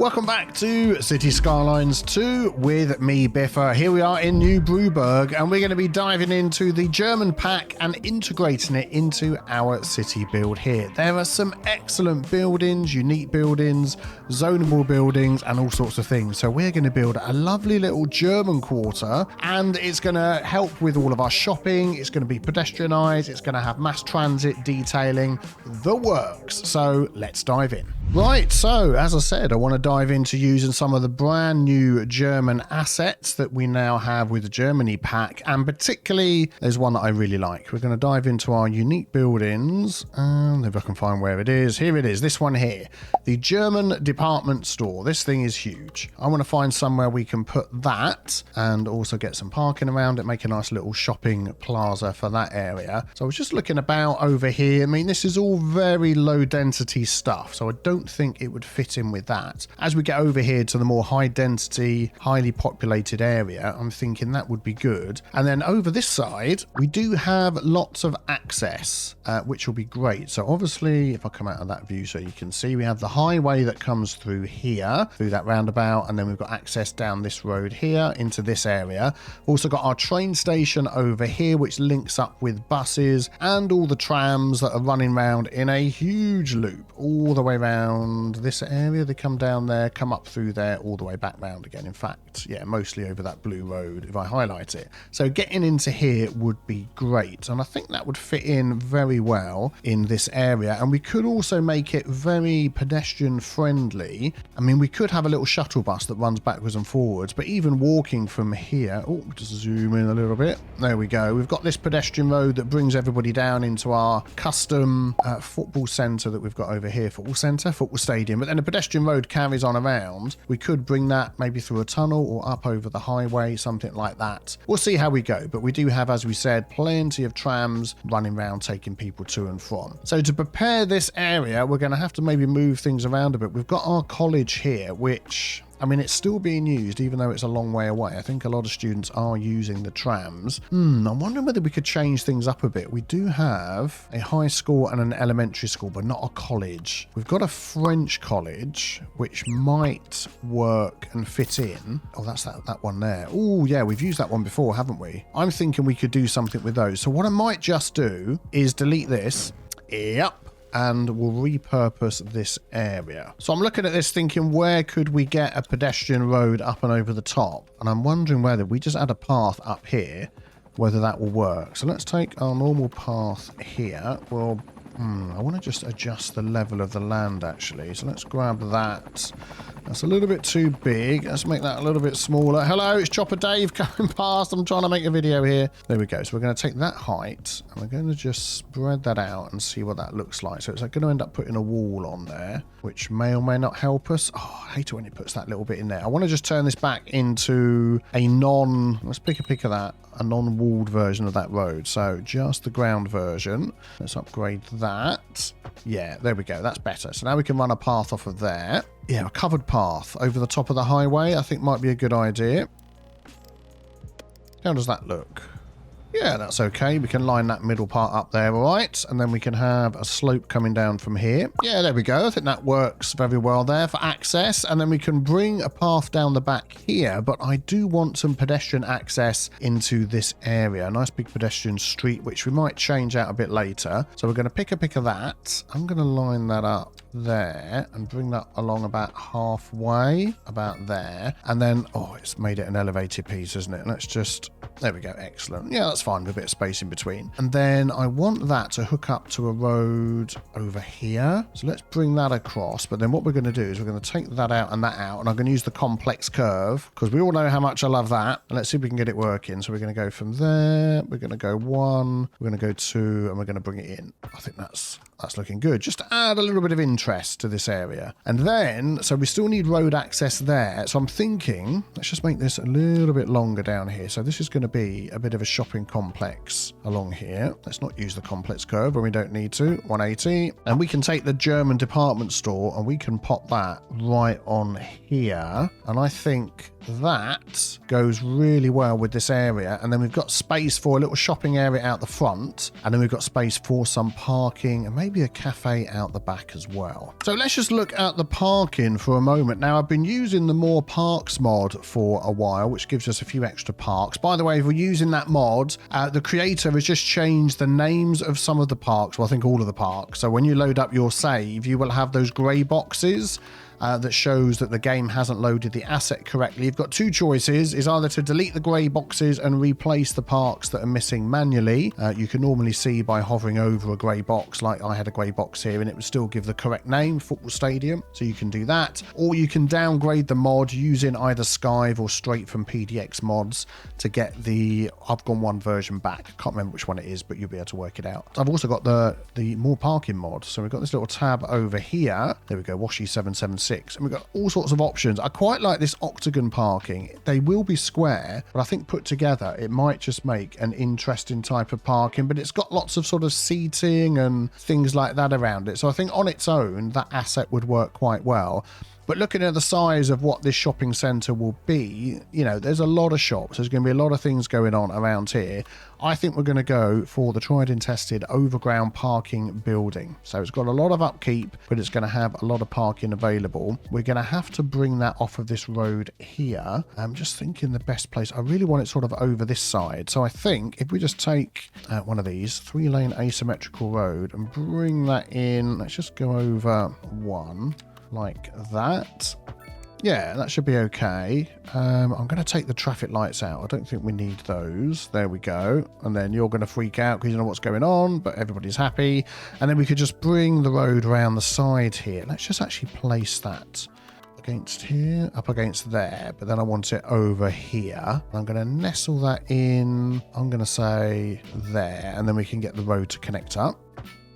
Welcome back to Cities Skylines 2 with me, Biffa. Here we are in New Brewburgh, and we're going to be diving into the German pack and integrating it into our city build here. There are some excellent buildings, unique buildings, zonable buildings, and all sorts of things. So we're going to build a lovely little German quarter, and it's going to help with all of our shopping. It's going to be pedestrianised. It's going to have mass transit detailing, the works. So let's dive in. Right, so as I said, I want to dive into using some of the brand new German assets that we now have with the Germany pack, and particularly there's one that I really like. We're going to dive into our unique buildings, and if I can find where it is, here it is, this one here, the German department store. This thing is huge. I want to find somewhere we can put that and also get some parking around it, make a nice little shopping plaza for that area. So I was just looking about over here. I mean, this is all very low density stuff, so I don't think it would fit in with that. As we get over here to the more high density, highly populated area, I'm thinking that would be good. And then over this side, we do have lots of access, which will be great. So obviously, if I come out of that view so you can see, we have the highway that comes through here, through that roundabout, and then we've got access down this road here into this area. Also got our train station over here, which links up with buses and all the trams that are running around in a huge loop all the way around this area. They come down there, come up through there, all the way back round again. In fact, yeah, mostly over that blue road if I highlight it. So getting into here would be great, and I think that would fit in very well in this area. And we could also make it very pedestrian friendly. I mean, we could have a little shuttle bus that runs backwards and forwards, but even walking from here, oh, just zoom in a little bit, there we go. We've got this pedestrian road that brings everybody down into our custom football centre that we've got over here. Football stadium, but then the pedestrian road carries on around. We could bring that maybe through a tunnel or up over the highway, something like that. We'll see how we go, but we do have, as we said, plenty of trams running around taking people to and from. So to prepare this area, we're going to have to maybe move things around a bit. We've got our college here, which, I mean, it's still being used, even though it's a long way away. I think a lot of students are using the trams. I'm wondering whether we could change things up a bit. We do have a high school and an elementary school, but not a college. We've got a French college, which might work and fit in. Oh, that's that one there. Oh, yeah, we've used that one before, haven't we? I'm thinking we could do something with those. So what I might just do is delete this. Yep. And we'll repurpose this area. So I'm looking at this thinking, where could we get a pedestrian road up and over the top? And I'm wondering whether we just add a path up here, whether that will work. So let's take our normal path here. Well, I want to just adjust the level of the land, actually. So let's grab that. That's a little bit too big. Let's make that a little bit smaller. Hello, it's Chopper Dave coming past. I'm trying to make a video here. There we go. So we're going to take that height and we're going to just spread that out and see what that looks like. So it's going to end up putting a wall on there, which may or may not help us. Oh, I hate it when it puts that little bit in there. I want to just turn this back into a let's pick a pic of that, a non-walled version of that road. So just the ground version. Let's upgrade that. Yeah, there we go. That's better. So now we can run a path off of there. Yeah, a covered path over the top of the highway, I think might be a good idea. How does that look? Yeah, that's okay. We can line that middle part up there, all right? And then we can have a slope coming down from here. Yeah, there we go. I think that works very well there for access. And then we can bring a path down the back here, but I do want some pedestrian access into this area. A nice big pedestrian street, which we might change out a bit later. So we're going to pick a pic of that. I'm going to line that up there and bring that along about halfway, about there. And then, oh, it's made it an elevated piece, isn't it? Let's just, there we go. Excellent. Yeah, that's fine with a bit of space in between. And then I want that to hook up to a road over here. So let's bring that across. But then what we're going to do is we're going to take that out, and I'm going to use the complex curve because we all know how much I love that. And let's see if we can get it working. So we're going to go from there. We're going to go 1. We're going to go 2, and we're going to bring it in. I think that's looking good. Just to add a little bit of interest to this area. And then, so we still need road access there. So I'm thinking, let's just make this a little bit longer down here. So this is going to be a bit of a shopping complex along here. Let's not use the complex curve when we don't need to. 180. And we can take the German department store and we can pop that right on here. And I think that goes really well with this area. And then we've got space for a little shopping area out the front. And then we've got space for some parking and maybe maybe a cafe out the back as well. So let's just look at the parking for a moment. Now, I've been using the More Parks mod for a while, which gives us a few extra parks. By the way, if we're using that mod, the creator has just changed the names of some of the parks. Well, I think all of the parks. So when you load up your save, you will have those grey boxes that shows that the game hasn't loaded the asset correctly. You've got two choices, is either to delete the grey boxes and replace the parks that are missing manually. You can normally see by hovering over a grey box, like I had a grey box here, and it would still give the correct name, Football Stadium. So you can do that, or you can downgrade the mod using either Skive or straight from PDX Mods to get the I've gone one version back. I can't remember which one it is, but you'll be able to work it out. I've also got the More Parking mod. So we've got this little tab over here. There we go, Washi 776. And we've got all sorts of options. I quite like this octagon parking. They will be square, but I think put together it might just make an interesting type of parking, but it's got lots of sort of seating and things like that around it. So I think on its own that asset would work quite well. But looking at the size of what this shopping centre will be, you know, there's a lot of shops. There's going to be a lot of things going on around here. I think we're going to go for the tried and tested overground parking building. So it's got a lot of upkeep, but it's going to have a lot of parking available. We're going to have to bring that off of this road here. I'm just thinking the best place. I really want it sort of over this side. So I think if we just take one of these 3-lane asymmetrical road and bring that in, let's just go over one. Like that. Yeah, that should be okay. I'm going to take the traffic lights out. I don't think we need those. There we go. And then you're going to freak out because you know what's going on, but everybody's happy. And then we could just bring the road around the side here. Let's just actually place that against here, up against there, but then I want it over here. I'm going to nestle that in, I'm going to say there, and then we can get the road to connect up.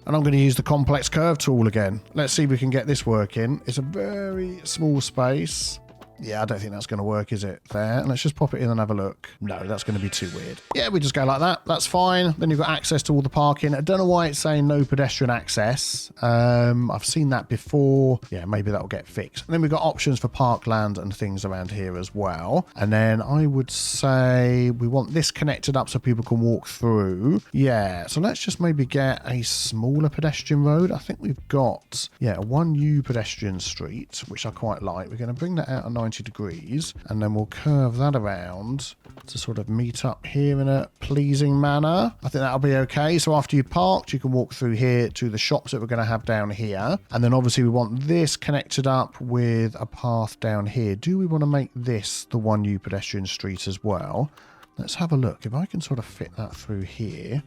And I'm going to use the complex curve tool again. Let's see if we can get this working. It's a very small space. Yeah, I don't think that's going to work, is it? There. Let's just pop it in and have a look. No, that's going to be too weird. Yeah, we just go like that. That's fine. Then you've got access to all the parking. I don't know why it's saying no pedestrian access. I've seen that before. Yeah, maybe that'll get fixed. And then we've got options for parkland and things around here as well. And then I would say we want this connected up so people can walk through. Yeah, so let's just maybe get a smaller pedestrian road. I think we've got, yeah, a 1U pedestrian street, which I quite like. We're going to bring that out a 90 degrees, and then we'll curve that around to sort of meet up here in a pleasing manner. I think that'll be okay. So after you've parked, you can walk through here to the shops that we're going to have down here. And then obviously we want this connected up with a path down here. Do we want to make this the 1U pedestrian street as well? Let's have a look. If I can sort of fit that through here.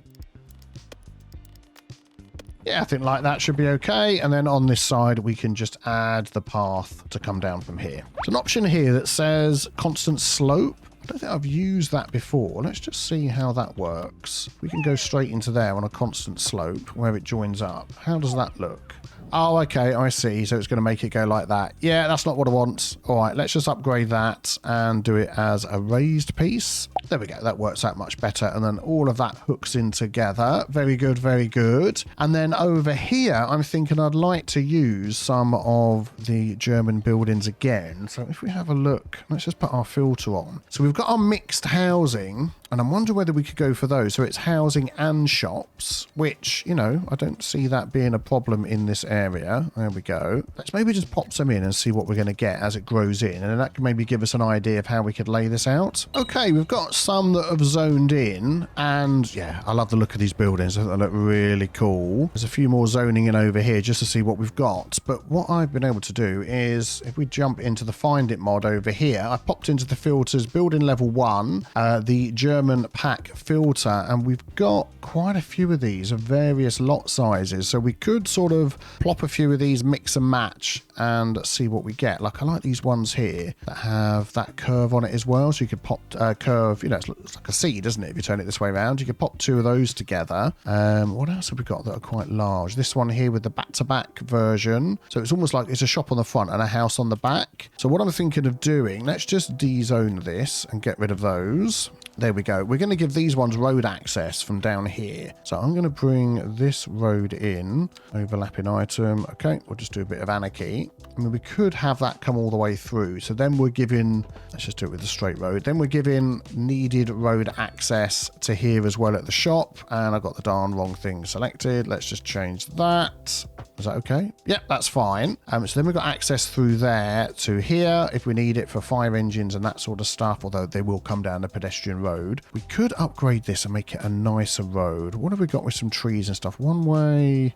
Yeah, I think like that should be okay. And then on this side, we can just add the path to come down from here. There's an option here that says constant slope. I don't think I've used that before. Let's just see how that works. We can go straight into there on a constant slope where it joins up. How does that look? Oh, okay, I see. So it's going to make it go like that. Yeah, that's not what I want. All right, let's just upgrade that and do it as a raised piece. There we go. That works out much better. And then all of that hooks in together. Very good, very good. And then over here, I'm thinking I'd like to use some of the German buildings again. So if we have a look, let's just put our filter on. So we've got our mixed housing. And I'm wondering whether we could go for those. So it's housing and shops, which, you know, I don't see that being a problem in this area. There we go. Let's maybe just pop some in and see what we're going to get as it grows in. And that can maybe give us an idea of how we could lay this out. Okay, we've got some that have zoned in. And yeah, I love the look of these buildings. I think they look really cool. There's a few more zoning in over here just to see what we've got. But what I've been able to do is, if we jump into the Find It mod over here, I popped into the filters, building level 1, the German pack filter, and we've got quite a few of these of various lot sizes, so we could sort of plop a few of these, mix and match, and see what we get. Like I like these ones here that have that curve on it as well, so you could pop curve, you know, it's like a seed, isn't it, if you turn it this way around. You could pop two of those together. What else have we got that are quite large? This one here with the back-to-back version, so it's almost like it's a shop on the front and a house on the back. So what I'm thinking of doing, let's just de-zone this and get rid of those. There we go. We're going to give these ones road access from down here. So I'm going to bring this road in. Overlapping item. Okay, we'll just do a bit of anarchy. I mean, we could have that come all the way through. So then we're giving... Let's just do it with the straight road. Then we're giving needed road access to here as well at the shop. And I've got the darn wrong thing selected. Let's just change that. Is that okay? Yep, that's fine. So then we've got access through there to here if we need it for fire engines and that sort of stuff, although they will come down the pedestrian road. We could upgrade this and make it a nicer road. What have we got with some trees and stuff? One way.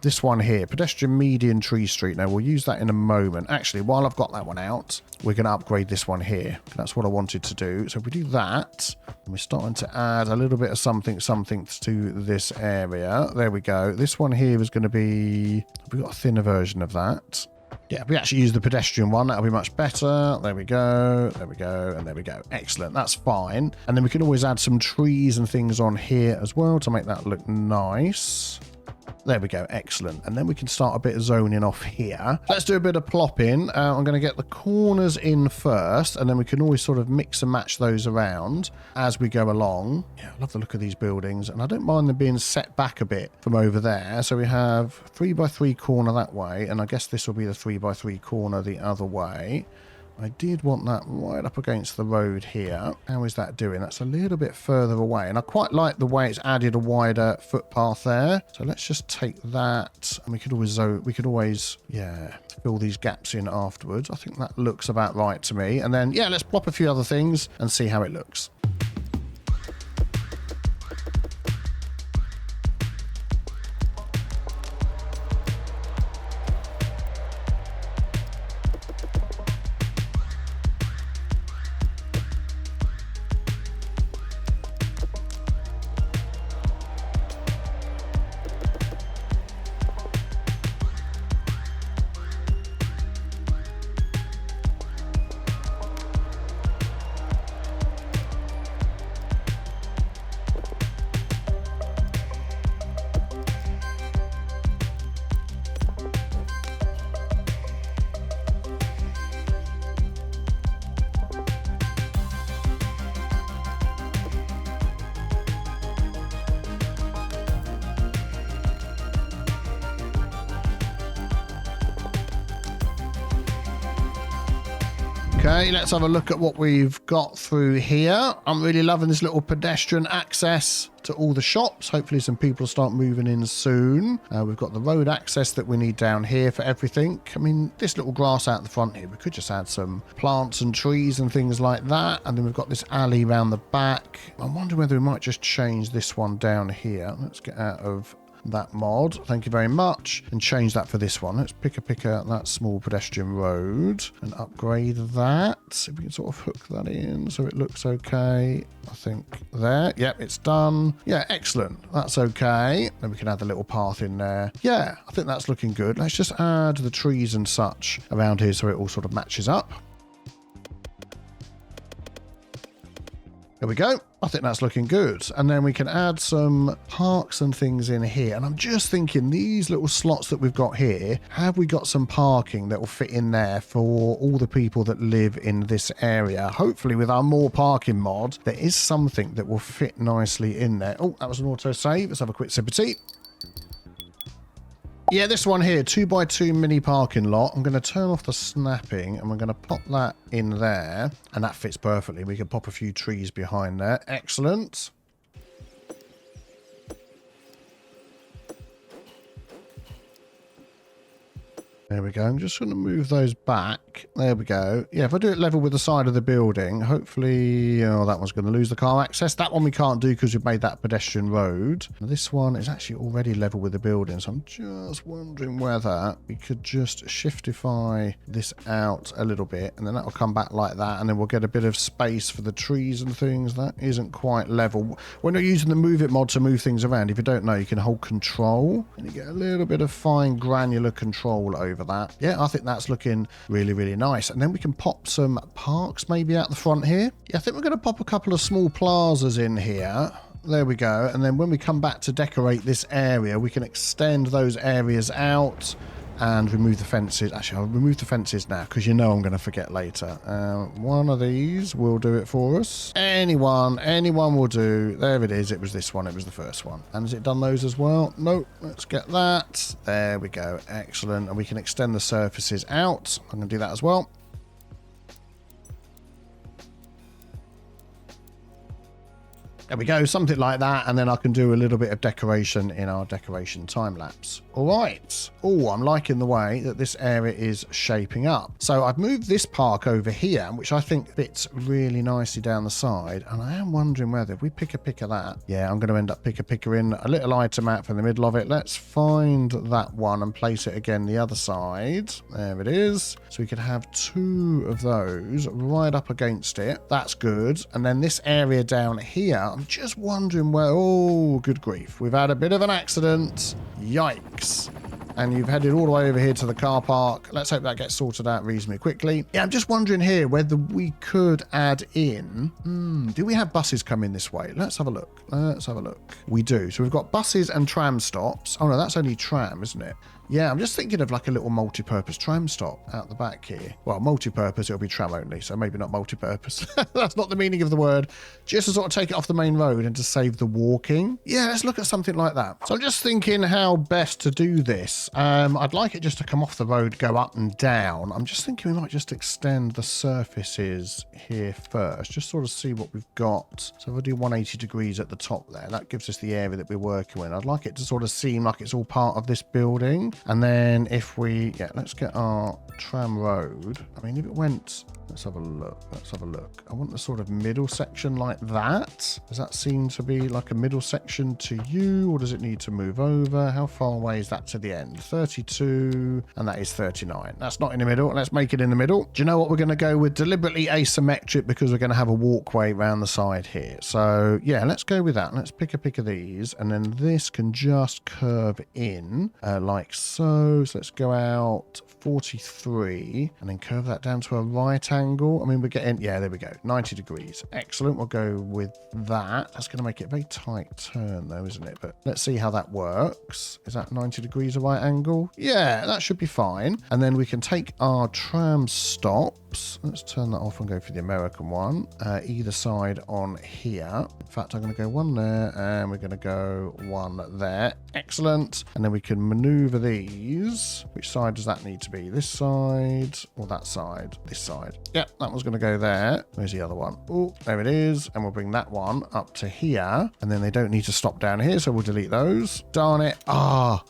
This one here, pedestrian median tree street. Now, we'll use that in a moment. Actually, while I've got that one out, we're going to upgrade this one here. That's what I wanted to do. So if we do that, and we're starting to add a little bit of something to this area. There we go. This one here is going to be... We've got a thinner version of that. Yeah, if we actually use the pedestrian one, that'll be much better. There we go, there we go, and there we go. Excellent, that's fine. And then we can always add some trees and things on here as well to make that look nice. There we go, excellent. And then we can start a bit of zoning off here. Let's do a bit of plopping. I'm going to get the corners in first, and then we can always sort of mix and match those around as we go along. Yeah, I love the look of these buildings, and I don't mind them being set back a bit from over there. So we have 3x3 corner that way, and I guess this will be the 3x3 corner the other way. I did want that right up against the road here. How is that doing? That's a little bit further away. And I quite like the way it's added a wider footpath there. So let's just take that. And we could always, yeah, fill these gaps in afterwards. I think that looks about right to me. And then, yeah, let's plop a few other things and see how it looks. Okay, let's have a look at what we've got through here. I'm really loving this little pedestrian access to all the shops. Hopefully some people start moving in soon. We've got the road access that we need down here for everything. I mean, this little grass out the front here, we could just add some plants and trees and things like that. And then we've got this alley around the back. I'm wondering whether we might just change this one down here. Let's get out of that mod, thank you very much, and change that for this one. Let's pick that small pedestrian road and upgrade that. If we can sort of hook that in so it looks okay. I think there, yep, it's done. Yeah, excellent, that's okay. Then we can add the little path in there. Yeah, I think that's looking good. Let's just add the trees and such around here so it all sort of matches up. There we go. I think that's looking good. And then we can add some parks and things in here. And I'm just thinking these little slots that we've got here, have we got some parking that will fit in there for all the people that live in this area? Hopefully with our more parking mod, there is something that will fit nicely in there. Oh, that was an auto save. Let's have a quick sip of tea. Yeah, this one here, 2x2 mini parking lot. I'm going to turn off the snapping and we're going to pop that in there. And that fits perfectly. We can pop a few trees behind there. Excellent. There we go. I'm just going to move those back. There we go. Yeah, if I do it level with the side of the building, hopefully... Oh, that one's going to lose the car access. That one we can't do because we've made that pedestrian road. Now, this one is actually already level with the building, so I'm just wondering whether we could just shiftify this out a little bit, and then that will come back like that, and then we'll get a bit of space for the trees and things. That isn't quite level. When you're using the Move It mod to move things around, if you don't know, you can hold control, and you get a little bit of fine granular control over that. Yeah, I think that's looking really, really nice. And then we can pop some parks maybe out the front here. Yeah, I think we're going to pop a couple of small plazas in here. There we go. And then when we come back to decorate this area, we can extend those areas out and remove the fences. Actually, I'll remove the fences now because you know I'm going to forget later. One of these will do it for us. Anyone will do. There it is. It was this one. It was the first one. And has it done those as well? Nope. Let's get that. There we go. Excellent. And we can extend the surfaces out. I'm going to do that as well. There we go, something like that, and then I can do a little bit of decoration in our decoration time lapse. All right. Oh, I'm liking the way that this area is shaping up. So I've moved this park over here, which I think fits really nicely down the side, and I am wondering whether if we pick a pick of that, yeah, I'm going to end up pick-a-picking a little item out from the middle of it. Let's find that one and place it again the other side. There it is. So we could have two of those right up against it. That's good. And then this area down here, I'm just wondering where... Oh, good grief. We've had a bit of an accident. Yikes. And you've headed all the way over here to the car park. Let's hope that gets sorted out reasonably quickly. Yeah, I'm just wondering here whether we could add in... do we have buses coming this way? Let's have a look. Let's have a look. We do. So we've got buses and tram stops. Oh, no, that's only tram, isn't it? Yeah, I'm just thinking of like a little multi-purpose tram stop out the back here. Well, multi-purpose, it'll be tram only, so maybe not multi-purpose. That's not the meaning of the word. Just to sort of take it off the main road and to save the walking. Yeah, let's look at something like that. So I'm just thinking how best to do this. I'd like it just to come off the road, go up and down. I'm just thinking we might just extend the surfaces here first, just sort of see what we've got. So if I do 180 degrees at the top there, that gives us the area that we're working with. I'd like it to sort of seem like it's all part of this building. And then if we, yeah, let's get our tram road. I mean, if it went, let's have a look. Let's have a look. I want the sort of middle section like that. Does that seem to be like a middle section to you, or does it need to move over? How far away is that to the end? 32, and that is 39. That's not in the middle. Let's make it in the middle. Do you know what? We're going to go with deliberately asymmetric because we're going to have a walkway around the side here. So yeah, let's go with that. Let's pick a pick of these, and then this can just curve in like so. So let's go out 43 and then curve that down to a right angle. I mean, we're getting, yeah, there we go, 90 degrees. Excellent. We'll go with that. That's going to make it a very tight turn though, isn't it? But let's see how that works. Is that 90 degrees a right angle? Yeah, that should be fine. And then we can take our tram stops. Let's turn that off and go for the American one. Either side on here. In fact, I'm going to go one there and we're going to go one there. Excellent. And then we can maneuver these. Which side does that need to be? This side or that side? This side. Yep, that one's going to go there. Where's the other one? Oh, there it is. And we'll bring that one up to here. And then they don't need to stop down here, so we'll delete those. Darn it. Ah.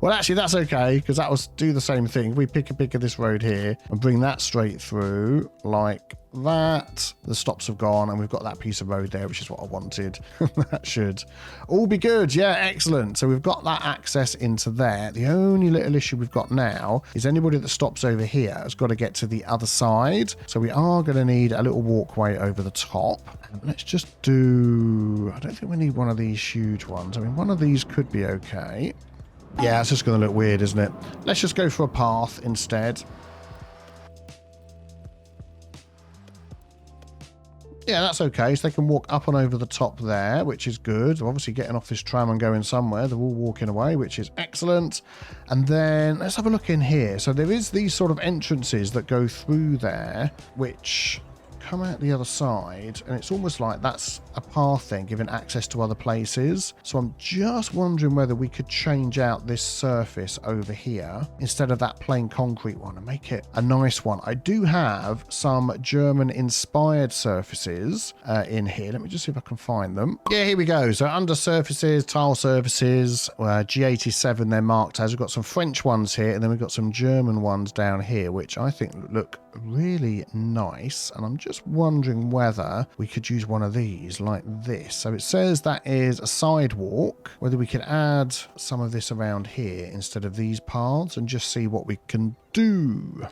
Well, actually, that's okay, because that will do the same thing. We pick a pick of this road here and bring that straight through like that. The stops have gone and we've got that piece of road there, which is what I wanted. That should all be good. Yeah, excellent. So we've got that access into there. The only little issue we've got now is anybody that stops over here has got to get to the other side. So we are going to need a little walkway over the top. Let's just do, I don't think we need one of these huge ones. I mean, one of these could be okay. Yeah, it's just going to look weird, isn't it? Let's just go for a path instead. Yeah, that's okay. So they can walk up and over the top there, which is good. They're obviously getting off this tram and going somewhere. They're all walking away, which is excellent. And then let's have a look in here. So there is these sort of entrances that go through there, which come out the other side, and it's almost like that's a path then giving access to other places. So I'm just wondering whether we could change out this surface over here instead of that plain concrete one and make it a nice one. I do have some German inspired surfaces in here. Let me just see if I can find them. Yeah, here we go. So under surfaces, tile surfaces, G87 they're marked as. We've got some French ones here, and then we've got some German ones down here, which I think look really nice. And I'm just wondering whether we could use one of these like this. So it says that is a sidewalk, whether we could add some of this around here instead of these paths and just see what we can do.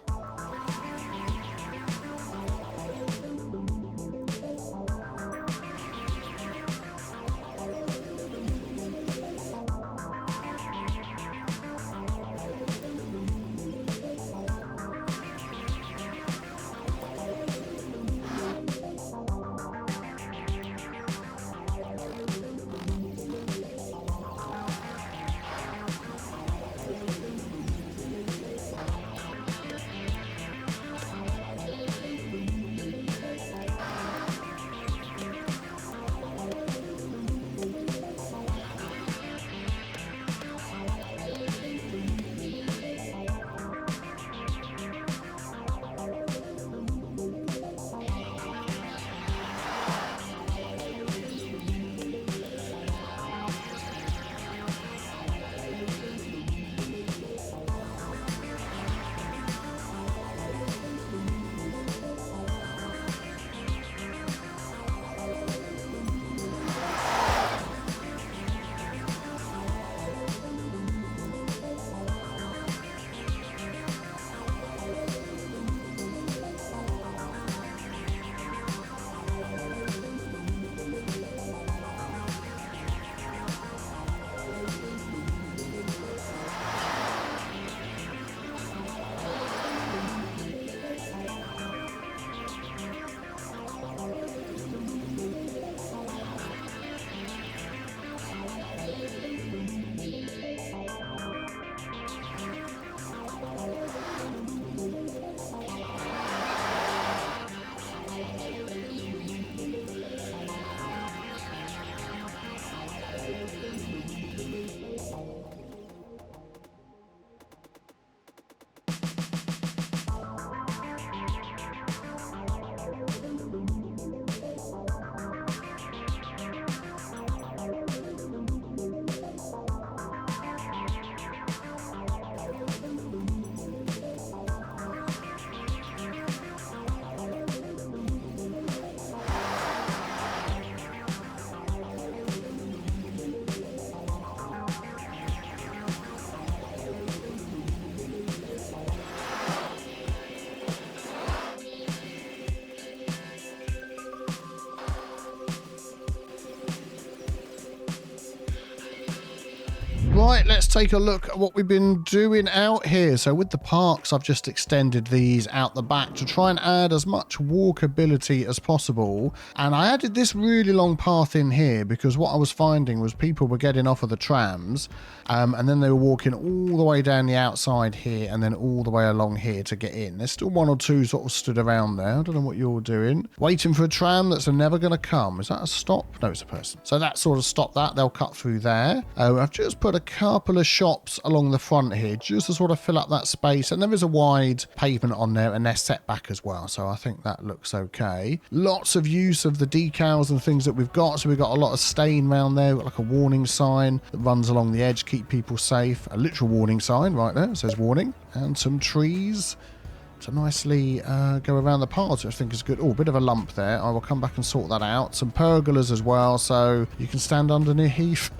Right, let's take a look at what we've been doing out here. So with the parks, I've just extended these out the back to try and add as much walkability as possible. And I added this really long path in here because what I was finding was people were getting off of the trams and then they were walking all the way down the outside here and then all the way along here to get in. There's still one or two sort of stood around there. I don't know what you're doing. Waiting for a tram that's never going to come. Is that a stop? No, it's a person. So that sort of stopped that. They'll cut through there. I've just put a couple of shops along the front here just to sort of fill up that space, and there is a wide pavement on there and they're set back as well, so I think that looks okay. Lots of use of the decals and things that we've got, so we've got a lot of stain around there. We've got like a warning sign that runs along the edge, keep people safe, a literal warning sign right there, it says warning, and some trees to nicely go around the paths, which I think is good. Oh, a bit of a lump there. I will come back and sort that out. Some pergolas as well, so you can stand underneath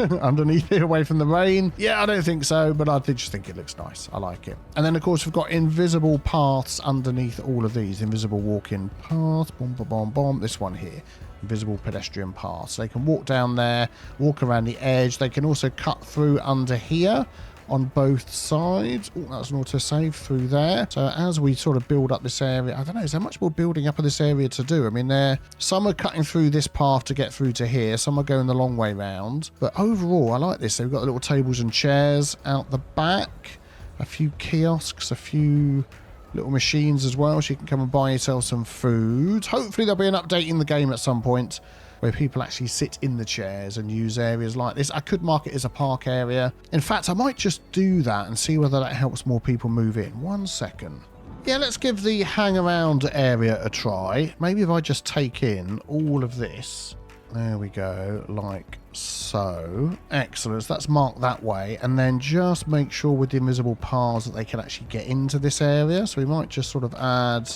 here away from the rain. Yeah, I don't think so, but I just think it looks nice. I like it. And then, of course, we've got invisible paths underneath all of these. Invisible walking path, boom, boom, boom, boom. This one here. Invisible pedestrian path. So they can walk down there, walk around the edge. They can also cut through under here on both sides. Oh, that's an autosave through there. So as we sort of build up this area, I don't know, is there much more building up of this area to do? I mean, some are cutting through this path to get through to here. Some are going the long way round. But overall, I like this. So we've got little tables and chairs out the back, a few kiosks, a few little machines as well, so you can come and buy yourself some food. Hopefully there'll be an update in the game at some point where people actually sit in the chairs and use areas like this. I could mark it as a park area. In fact, I might just do that and see whether that helps more people move in. 1 second. Yeah, let's give the hang around area a try. Maybe if I just take in all of this. There we go, like so. Excellent. So that's marked that way. And then just make sure with the invisible paths that they can actually get into this area. So we might just sort of add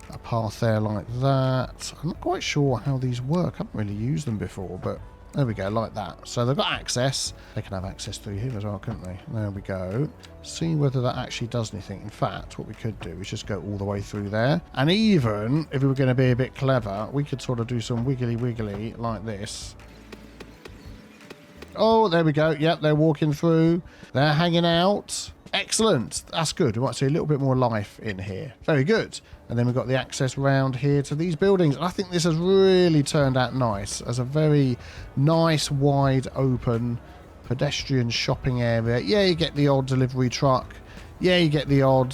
a path there like that. I'm not quite sure how these work. I haven't really used them before, but there we go, like that. So they've got access. They can have access through here as well, couldn't they? There we go. See whether that actually does anything. In fact, what we could do is just go all the way through there. And even if we were going to be a bit clever, we could sort of do some wiggly wiggly like this. Oh, there we go. Yep, they're walking through. They're hanging out. Excellent. That's good. We might see a little bit more life in here. Very good. And then we've got the access round here to these buildings. And I think this has really turned out nice as a very nice, wide open pedestrian shopping area. Yeah, you get the odd delivery truck. Yeah, you get the odd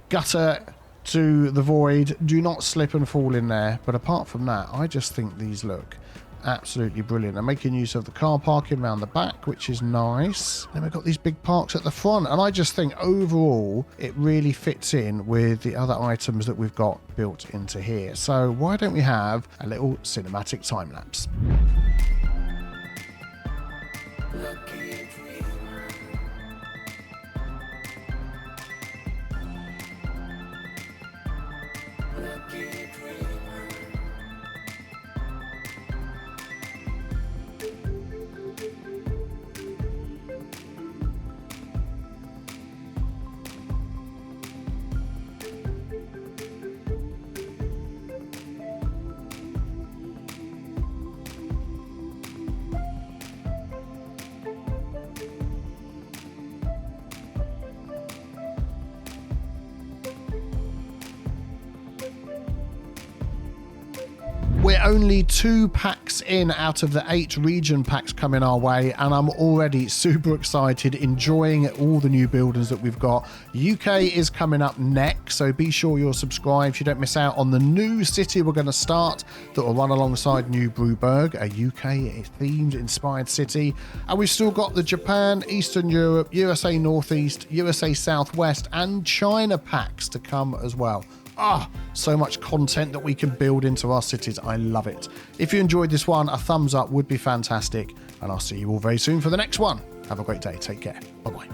gutter to the void. Do not slip and fall in there. But apart from that, I just think these look absolutely brilliant. I'm making use of the car parking around the back, which is nice. Then we've got these big parks at the front, and I just think overall it really fits in with the other items that we've got built into here. So why don't we have a little cinematic time lapse? We're only 2 packs in out of the 8 region packs coming our way, and I'm already super excited, enjoying all the new buildings that we've got. UK is coming up next, so be sure you're subscribed so you don't miss out on the new city we're going to start that will run alongside New Brewburgh, a UK-themed inspired city. And we've still got the Japan, Eastern Europe, USA Northeast, USA Southwest, and China packs to come as well. So much content that we can build into our cities. I love it. If you enjoyed this one, a thumbs up would be fantastic. And I'll see you all very soon for the next one. Have a great day. Take care. Bye-bye.